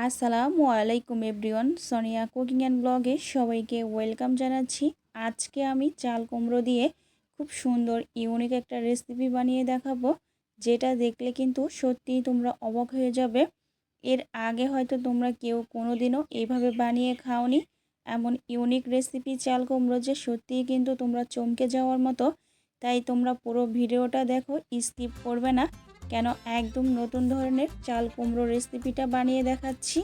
আসসালামু আলাইকুম everyone, Sonia cooking and ব্লগে সবাইকে ওয়েলকাম জানাচ্ছি। আজকে আমি চাল কুমড়ো দিয়ে খুব সুন্দর ইউনিক একটা রেসিপি বানিয়ে দেখাবো, যেটা দেখলে কিন্তু সত্যিই তোমরা অবাক হয়ে যাবে। এর আগে হয়তো তোমরা কেউ কোনোদিনও এইভাবে বানিয়ে খাওনি। এমন ইউনিক রেসিপি চাল কুমড়ো যে সত্যিই কিন্তু তোমরা চমকে যাওয়ার মতো। তাই তোমরা পুরো ভিডিওটা দেখো, স্কিপ করবে না, কেন একদম নতুন ধরনের চাল কুমড়ো রেসিপিটা বানিয়ে দেখাচ্ছি।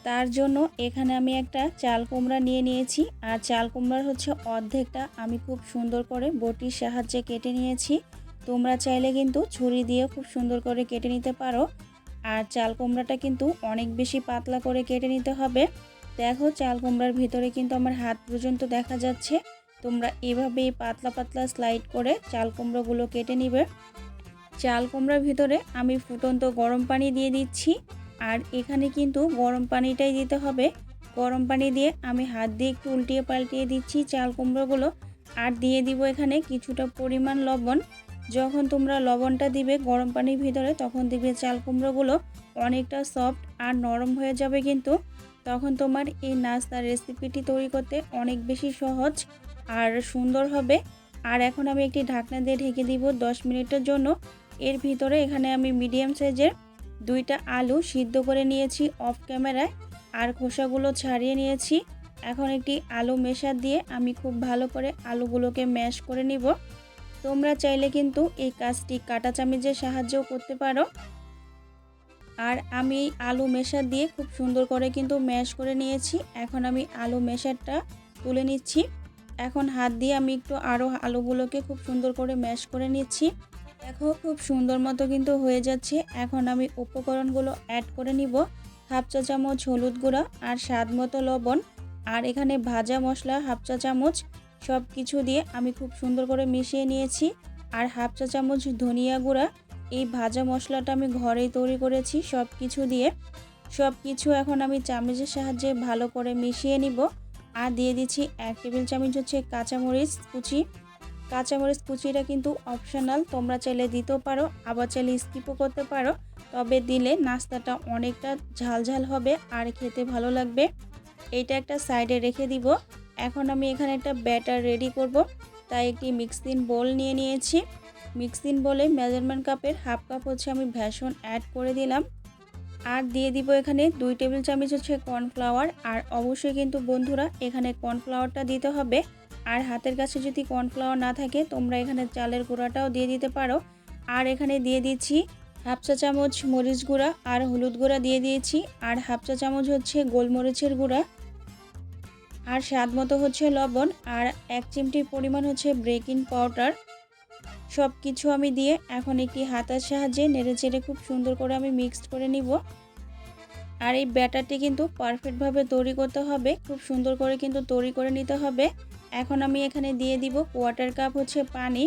তার জন্য এখানে আমি একটা চাল কুমড়া নিয়ে নিয়েছি, আর চাল কুমড়ার অর্ধেকটা আমি খুব সুন্দর করে বটির সাহায্যে কেটে নিয়েছি। তোমরা চাইলে কিন্তু ছুরি দিয়ে খুব সুন্দর করে কেটে নিতে পারো। আর চাল কুমড়াটা কিন্তু অনেক বেশি পাতলা করে কেটে নিতে হবে। দেখো, চাল কুমড়ার ভিতরে কিন্তু আমার হাত পর্যন্ত দেখা যাচ্ছে। তোমরা এভাবেই পাতলা পাতলা স্লাইড করে চাল কুমড়োগুলো কেটে নিবে। চাল কুমড়ার ভিতরে আমি ফুটন্ত গরম পানি দিয়ে দিচ্ছি, আর এখানে কিন্তু গরম পানিটাই দিতে হবে। গরম পানি দিয়ে আমি হাত দিয়ে একটু উল্টিয়ে পাল্টিয়ে দিচ্ছি চাল কুমড়োগুলো, আর দিয়ে দিব এখানে কিছুটা পরিমাণ লবণ। যখন তোমরা লবণটা দিবে গরম পানির ভিতরে, তখন দেখবে চাল কুমড়োগুলো অনেকটা সফট আর নরম হয়ে যাবে, কিন্তু তখন তোমার এই নাস্তার রেসিপিটি তৈরি করতে অনেক বেশি সহজ আর সুন্দর হবে। আর এখন আমি একটি ঢাকনা দিয়ে ঢেকে দিব 10 মিনিটের জন্য। এর ভিতরে এখানে আমি মিডিয়াম সাইজের 2টা আলু সিদ্ধ করে নিয়েছি অফ ক্যামেরায়, আর খোসাগুলো ছাড়িয়ে নিয়েছি। এখন একটি আলু মেশার দিয়ে আমি খুব ভালো করে আলুগুলোকে ম্যাশ করে নিব। তোমরা চাইলে কিন্তু এই কাজটি কাঁটা চামচের সাহায্যেও করতে পারো। আর আমি আলু মেশার দিয়ে খুব সুন্দর করে কিন্তু ম্যাশ করে নিয়েছি। এখন আমি আলু মেশারটা তুলে নিচ্ছি। এখন হাত দিয়ে আমি একটু আরও আলুগুলোকে খুব সুন্দর করে ম্যাশ করে নিচ্ছি। দেখো, খুব সুন্দর মতো কিন্তু হয়ে যাচ্ছে। এখন আমি উপকরণগুলো অ্যাড করে নিব। হাফ চা চামচ হলুদ গুঁড়া, আর স্বাদ মতো লবণ, আর এখানে ভাজা মশলা হাফ চা চামচ। সব কিছু দিয়ে আমি খুব সুন্দর করে মিশিয়ে নিয়েছি। আর হাফ চা চামচ ধনিয়া গুঁড়া। এই ভাজা মশলাটা আমি ঘরেই তৈরি করেছি সব কিছু দিয়ে। সব কিছু এখন আমি চামচের সাহায্যে ভালো করে মিশিয়ে নিব। আর দিয়ে দিচ্ছি 1 টেবিল চামচ কাঁচামরিচ কুচি। কাঁচামরিচ কুচিটা কিন্তু অপশনাল, তোমরা চাইলে দিতেও পারো, আবার চাইলে স্কিপও করতে পারো। তবে দিলে নাস্তাটা অনেকটা ঝালঝাল হবে আর খেতে ভালো লাগবে। এইটা একটা সাইডে রেখে দিব। এখন আমি এখানে একটা ব্যাটার রেডি করব, তাই একটি মিক্সিং বোল নিয়ে নিয়েছি। মিক্সিং বোলে মেজারমেন্ট কাপের হাফ কাপ আমি বেসন অ্যাড করে দিলাম। আর দিয়ে দিব এখানে 2 টেবিল চামচ কর্নফ্লাওয়ার। আর অবশ্যই কিন্তু বন্ধুরা এখানে কর্নফ্লাওয়ারটা দিতে হবে। আর হাতের কাছে যদি কর্নফ্লাওয়ার না থাকে, তোমরা এখানে চালের গুঁড়াটাও দিয়ে দিতে পারো। আর এখানে দিয়ে দিচ্ছি হাফ চা চামচ মরিচ গুঁড়া, আর হলুদ গুঁড়া দিয়ে দিয়েছি, আর হাফ চা চামচ গোলমরিচের গুঁড়া, আর স্বাদ মতো লবণ, আর 1 চিমটির পরিমাণ বেকিং পাউডার। সব কিছু আমি দিয়ে এখন একটি হাতার সাহায্যে নেড়েচেড়ে খুব সুন্দর করে আমি মিক্সড করে নিব। আর এই ব্যাটারটি কিন্তু পারফেক্টভাবে তৈরি করতে হবে, খুব সুন্দর করে কিন্তু তৈরি করে নিতে হবে। এখন আমি এখানে দিয়ে দিব 1/4 কাপ পানি।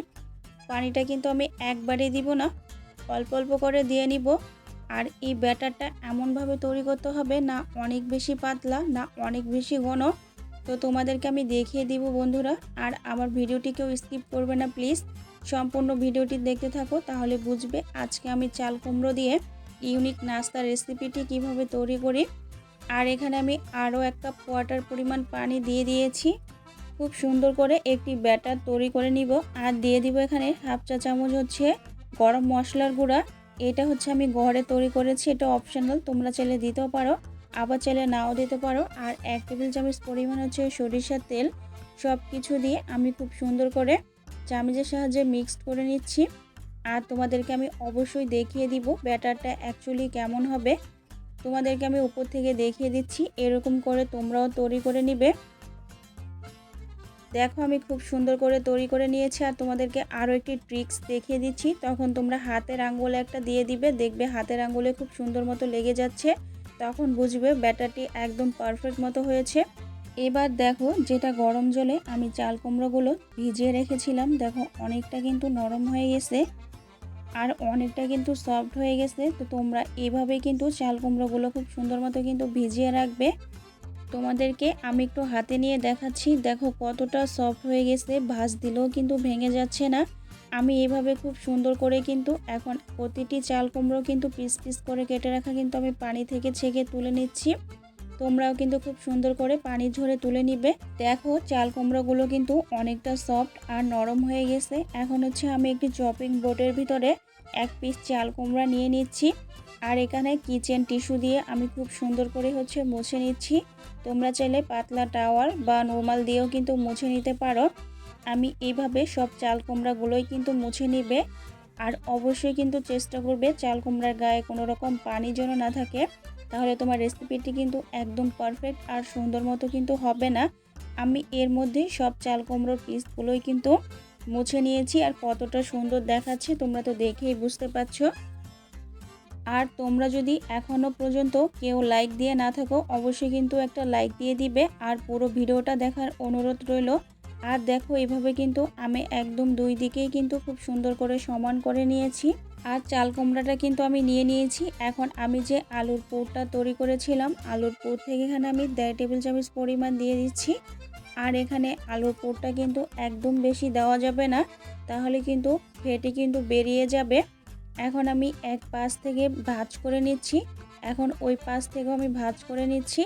পানিটা কিন্তু আমি একবারে দিব না, অল্প অল্প করে দিয়ে নিব। আর এই ব্যাটারটা এমনভাবে তৈরি করতে হবে, না অনেক বেশি পাতলা না অনেক বেশি ঘন। তো তোমাদেরকে আমি দেখিয়ে দিব বন্ধুরা। আর আমার ভিডিওটিকেও স্কিপ করবে না প্লিজ, সম্পূর্ণ ভিডিওটি দেখতে থাকো, তাহলে বুঝবে আজকে আমি চাল কুমড়ো দিয়ে ইউনিক নাস্তা রেসিপিটি কিভাবে তৈরি করি। আর এখানে আমি আরও 1 কাপ ওয়াটার পরিমাণ পানি দিয়ে দিয়েছি। খুব সুন্দর করে একটি ব্যাটার তৈরি করে নিব। আর দিয়ে দিব এখানে হাফ চা চামচ গরম মশলার গুঁড়া। এটা আমি ঘরে তৈরি করেছি, এটা অপশনাল, তোমরা চাইলে দিতেও পারো, আবার চাইলে নাও দিতে পারো। আর 1 টেবিল চামচ পরিমাণ সরিষার তেল। সব কিছু দিয়ে আমি খুব সুন্দর করে চামচের সাহায্যে মিক্সড করে নিচ্ছি। আর তোমাদেরকে আমি অবশ্যই দেখিয়ে দিব ব্যাটারটা অ্যাকচুয়ালি কেমন হবে। তোমাদেরকে আমি উপর থেকে দেখিয়ে দিচ্ছি, এরকম করে তোমরাও তৈরি করে নিবে। দেখো, আমি খুব সুন্দর করে তৈরি করে নিয়েছি। আর তোমাদেরকে আরও একটি ট্রিক্স দেখিয়ে দিচ্ছি, তখন তোমরা হাতের আঙ্গুলে একটা দিয়ে দিবে, দেখবে হাতের আঙ্গুলে খুব সুন্দর মতো লেগে যাচ্ছে, তখন বুঝবে ব্যাটারটি একদম পারফেক্ট মতো হয়েছে। এবার দেখো, যেটা গরম জলে আমি চাল কুমড়োগুলো ভিজিয়ে রেখেছিলাম, দেখো অনেকটা কিন্তু নরম হয়ে গেছে আর অনেকটা কিন্তু সফট হয়ে গেছে। তো তোমরা এভাবেই কিন্তু চাল কুমড়োগুলো খুব সুন্দর মতো কিন্তু ভিজিয়ে রাখবে। তোমাদেরকে আমি একটু হাতে নিয়ে দেখাচ্ছি, দেখো কতটা সফট হয়ে গেছে, ভাঁজ দিলেও কিন্তু ভেঙে যাচ্ছে না। আমি এইভাবে খুব সুন্দর করে কিন্তু এখন প্রতিটি চাল কুমড়ো কিন্তু পিস পিস করে কেটে রাখা কিন্তু আমি পানি থেকে ছেঁকে তুলে নিচ্ছি। তোমরাও কিন্তু খুব সুন্দর করে পানি ঝরে তুলে নিবে। দেখো চাল কুমড়োগুলো কিন্তু অনেকটা সফট আর নরম হয়ে গেছে। এখন হচ্ছে আমি একটি চপিং বোর্ডের ভিতরে এক পিস চাল কুমড়া নিয়ে নিচ্ছি আর এখানে কিচেন টিস্যু দিয়ে আমি খুব সুন্দর করে হচ্ছে মুছে নিচ্ছি। তোমরা চাইলে পাতলা টাওয়াল বা নর্মাল দিয়েও কিন্তু মুছে নিতে পারো। আমি এইভাবে সব চাল কুমড়াগুলোই কিন্তু মুছে নিবে আর অবশ্যই কিন্তু চেষ্টা করবে চাল কুমড়ার গায়ে কোনো রকম পানি যেন না থাকে, তাহলে তোমার রেসিপিটি কিন্তু একদম পারফেক্ট আর সুন্দর মতো কিন্তু হবে না। আমি এর মধ্যে সব চাল কুমড়োর পিসগুলোই কিন্তু মুছে নিয়েছি আর কতটা সুন্দর দেখাচ্ছে তোমরা তো দেখেই বুঝতে পারছো। আর তোমরা যদি এখনও পর্যন্ত কেউ লাইক দিয়ে না থাকো অবশ্যই কিন্তু একটা লাইক দিয়ে দিবে আর পুরো ভিডিওটা দেখার অনুরোধ রইল। আর দেখো এইভাবে কিন্তু আমি একদম দুই দিকেই কিন্তু খুব সুন্দর করে সমান করে নিয়েছি আর চাল কুমড়াটা কিন্তু আমি নিয়ে নিয়েছি। এখন আমি যে আলুর পুরটা তৈরি করেছিলাম আলুর পুর থেকে এখানে আমি 1.5 টেবিল চামচ পরিমাণ দিয়ে দিচ্ছি। আর এখানে আলুর পুরটা কিন্তু একদম বেশি দেওয়া যাবে না, তাহলে কিন্তু ফেটে কিন্তু বেরিয়ে যাবে। এখন আমি এক পাশ থেকে ভাঁজ করে নিচ্ছি, এখন ওই পাশ থেকেও আমি ভাঁজ করে নিচ্ছি।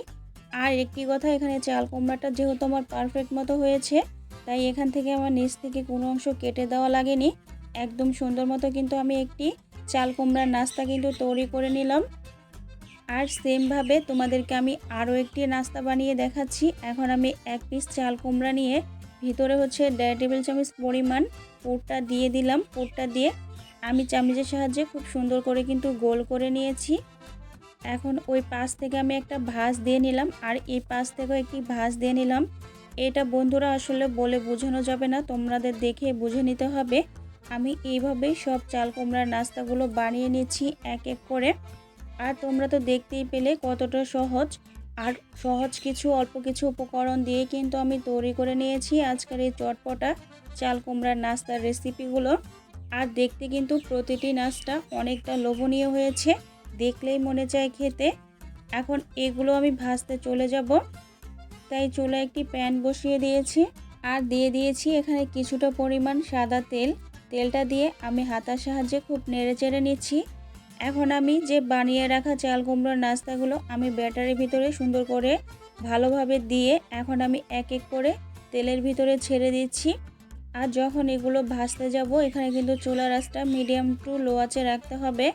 আর একটি কথা, এখানে চাল কুমড়াটা যেহেতু আমার পারফেক্ট মতো হয়েছে তাই এখান থেকে আমার নিচ থেকে কোনো অংশ কেটে দেওয়া লাগেনি। একদম সুন্দর মতো কিন্তু আমি একটি চাল কুমড়ার নাস্তা কিন্তু তৈরি করে নিলাম। আর সেমভাবে তোমাদেরকে আমি আরও একটি নাস্তা বানিয়ে দেখাচ্ছি। এখন আমি এক পিস চাল কুমড়া নিয়ে ভিতরে হচ্ছে 1.5 টেবিল চামচ পরিমাণ পুরটা দিয়ে দিলাম। পুরটা দিয়ে আমি চামচের সাহায্যে খুব সুন্দর করে কিন্তু গোল করে নিয়েছি। এখন ওই পাশ থেকে আমি একটা ভাঁজ দিয়ে নিলাম আর এই পাশ থেকেও একটি ভাঁজ দিয়ে নিলাম। এটা বন্ধুরা আসলে বলে বোঝানো যাবে না, তোমাদের দেখে বুঝে নিতে হবে। আমি এইভাবেই সব চাল কুমড়ার নাস্তাগুলো বানিয়ে নিচ্ছি এক এক করে। আর তোমরা তো দেখতেই পেলে কতটা সহজ, আর সহজ কিছু অল্প কিছু উপকরণ দিয়ে কিন্তু আমি তৈরি করে নিয়েছি আজকের এই চটপটা চাল কুমড়ার নাস্তার রেসিপিগুলো। আর দেখতে কিন্তু প্রতিটি নাস্তা অনেকটা লোভনীয় হয়েছে, দেখলেই মনে চায় খেতে। এখন এগুলো আমি ভাজতে চলে যাব, তাই চুলায় একটি প্যান বসিয়ে দিয়েছি আর দিয়ে দিয়েছি এখানে কিছুটা পরিমাণ সাদা তেল। তেলটা দিয়ে আমি হাতার সাহায্যে খুব নেড়ে চেড়ে নিচ্ছি। এখন আমি যে বানিয়ে রাখা চাল কুমড়োর নাস্তাগুলো আমি ব্যাটারের ভিতরে সুন্দর করে ভালোভাবে দিয়ে এখন আমি এক এক করে তেলের ভিতরে ছেড়ে দিচ্ছি। আর যখন এগুলো ভাজতে যাব এখানে কিন্তু চুলার আঁচটা মিডিয়াম টু লো আঁচে রাখতে হবে,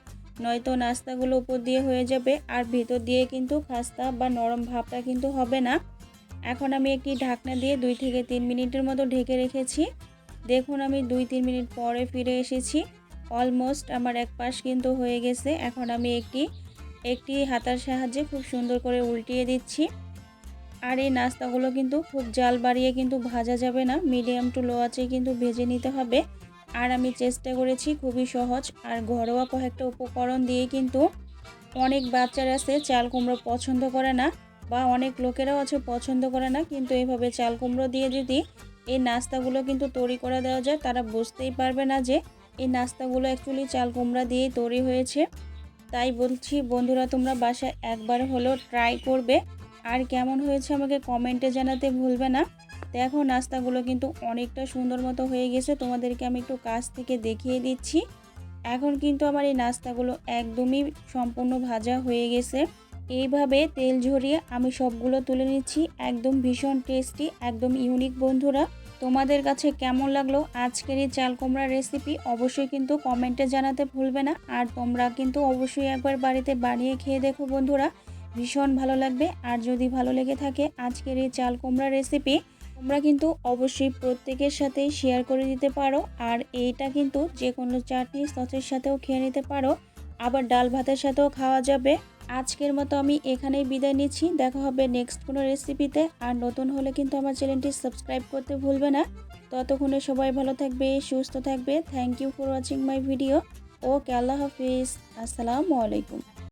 নয়তো নাস্তাগুলো উপর দিয়ে হয়ে যাবে আর ভিতর দিয়ে কিন্তু খাস্তা বা নরম ভাবটা কিন্তু হবে না। এখন আমি একটি ঢাকনা দিয়ে 2 থেকে 3 মিনিটের মতো ঢেকে রেখেছি। দেখুন আমি 2-3 মিনিট পরে ফিরে এসেছি। অলমোস্ট আমার এক পাশ কিন্তু হয়ে গেছে। এখন আমি একটি হাতার সাহায্যে খুব সুন্দর করে উল্টিয়ে দিচ্ছি। আর এই নাস্তাগুলো কিন্তু খুব জাল বাড়িয়ে কিন্তু ভাজা যাবে না, মিডিয়াম টু লো আঁচে কিন্তু ভেজে নিতে হবে। আর আমি চেষ্টা করেছি খুবই সহজ আর ঘরোয়া কয়েকটা উপকরণ দিয়ে, কিন্তু অনেক বাচ্চারা আছে চাল কুমড়ো পছন্দ করে না বা অনেক লোকেরাও আছে পছন্দ করে না, কিন্তু এইভাবে চাল কুমড়ো দিয়ে যদি এই নাস্তাগুলো কিন্তু তৈরি করে দেওয়া যায় তারা বুঝতেই পারবে না যে এই নাস্তাগুলো অ্যাকচুয়ালি চাল কুমড়া দিয়েই তৈরি হয়েছে। তাই বলছি বন্ধুরা, তোমরা বাসায় একবার হলেও ট্রাই করবে আর কেমন হয়েছে আমাকে কমেন্টে জানাতে ভুলবে না। দেখো নাস্তাগুলো কিন্তু অনেকটা সুন্দর মতো হয়ে গেছে, তোমাদেরকে আমি একটু কাছ থেকে দেখিয়ে দিচ্ছি। এখন কিন্তু আমার এই নাস্তাগুলো একদমই সম্পূর্ণ ভাজা হয়ে গেছে। এইভাবে তেল ঝরিয়ে আমি সবগুলো তুলে নিচ্ছি। একদম ভীষণ টেস্টি, একদম ইউনিক বন্ধুরা। তোমাদের কাছে কেমন লাগলো আজকের এই চাল কুমড়ার রেসিপি অবশ্যই কিন্তু কমেন্টে জানাতে ভুলবে না। আর তোমরা কিন্তু অবশ্যই একবার বাড়িতে বানিয়ে খেয়ে দেখো বন্ধুরা, ভীষণ ভালো লাগবে। আর যদি ভালো লেগে থাকে আজকের এই চাল কুমড়ার রেসিপি, তোমরা কিন্তু অবশ্যই প্রত্যেকের সাথে শেয়ার করে দিতে পারো। আর এইটা কিন্তু যে কোনো চাটনি সসের সাথেও খেয়ে নিতে পারো, আবার ডাল ভাতের সাথেও খাওয়া যাবে। আজকের মতো আমি এখানেই বিদায় নিচ্ছি, দেখা হবে নেক্সট কোনো রেসিপিতে। আর নতুন হলে কিন্তু আমার চ্যানেলটি সাবস্ক্রাইব করতে ভুলবে না। ততক্ষণে সবাই ভালো থাকবে, সুস্থ থাকবে। Thank you for watching my video. Okay, আল্লাহ হাফিজ, আসসালামু আলাইকুম।